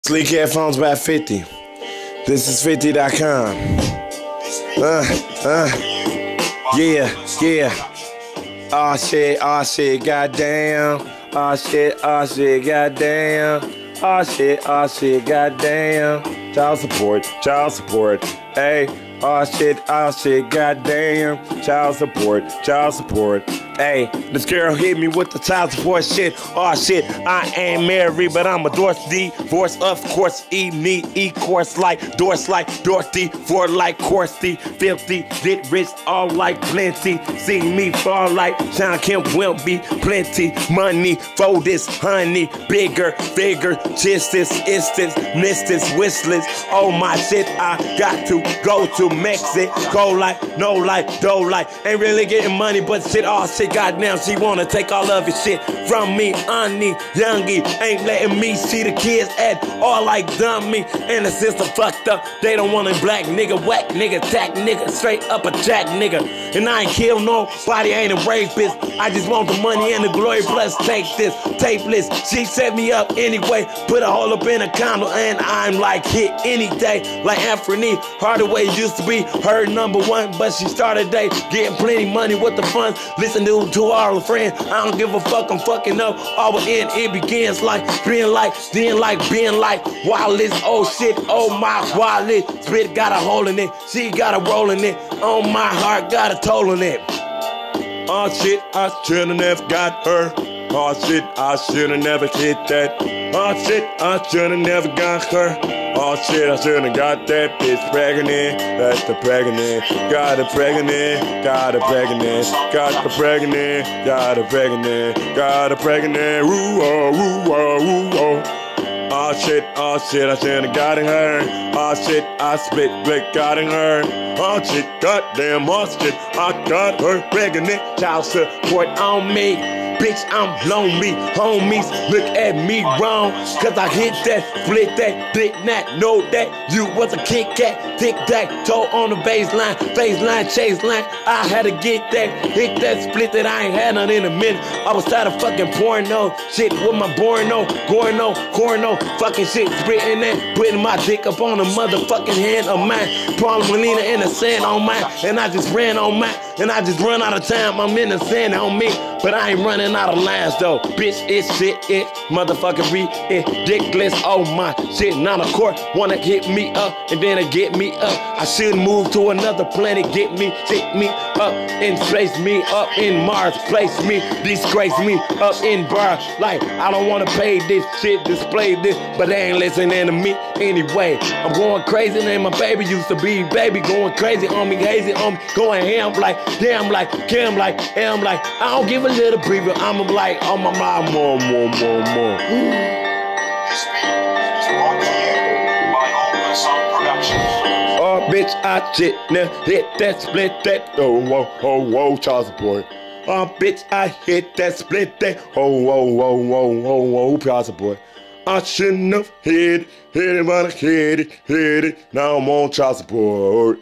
Sleek headphones by 50. This is 50.com. Yeah. Aw shit, goddamn. Aw shit, goddamn. Aw shit, goddamn. Child support, hey. Aw shit, goddamn. Child support, hey. This girl hit me with the child support shit. Aw shit, I ain't married, but I'm a divorce, of course. E-course like Dorothy, for like Corsty, filthy, get rich, all like plenty. See me fall like Sean Kemp will be plenty. Money for this honey, bigger, just this, miss this, wishless. Oh my shit, I got to go to Mexico like, no like, dough like. Ain't really getting money, but shit, all shit, goddamn, she wanna take all of his shit from me. Ani, youngie, ain't letting me see the kids at all like dummy. And the system fucked up, they don't want a black nigga, whack nigga, tack nigga, straight up a jack nigga. And I ain't kill nobody, ain't a rapist. I just want the money and the glory, plus take this, tapeless. She set me up anyway, put a hole up in a condom, and I'm like hit any day. Like Anthony Hardaway used to be her #1, but she started day getting plenty money with the funds. Listen to all her friends, I don't give a fuck, I'm fucking up. All in, it begins like being like, then like being like wireless. Oh shit, oh my wallet, spit got a hole in it, she got a roll in it. On my heart, got a toll in it. Oh shit, I should've never got her. Oh shit, I should've never hit that. Oh shit, I should've never got her. Oh shit, I should've got that bitch pregnant. That's the pregnant. Got her pregnant. Got her pregnant. Got the pregnant. Got her pregnant. Got her pregnant. Woo oh, woo oh, woo oh. Oh shit, I should've gotten her. Oh shit, I spit blick, gotten her. Oh shit, goddamn, oh shit, I got her pregnant. Child support on me. Bitch, I'm lonely, homies, look at me wrong. Cause I hit that, split that, did not know that you was a Kit Kat, tic-tac-toe on the baseline, chase line. I had to get that, hit that, split that, I ain't had none in a minute. I was tired of fucking porno, shit with my corno, fucking shit, spitting that, putting my dick up on the motherfucking hand of mine. Pouring Melina in the sand on mine, and I just ran on mine, and I just run out of time, I'm in the sand on me. But I ain't running out of lines though. Bitch, it's shit, it motherfucking ridiculous. Oh my shit, now the court wanna hit me up and then they get me up. I should move to another planet, get me up and place me up in Mars. Place me, disgrace me up in bar. Like I don't wanna pay this shit, display this, but they ain't listening to me anyway. I'm going crazy and my baby used to be baby going crazy on me, hazy on me, going ham like, damn like, Kim like, am like, I don't give a little breather, I'm like, oh my mind, more. This beat is brought to you by Open Sound Productions. Oh bitch, I shit now, hit that, split that, oh whoa, child support. Oh bitch, I hit that, split that, oh whoa, child support. I shouldn't have hit it, but I hit it, now I'm on child support.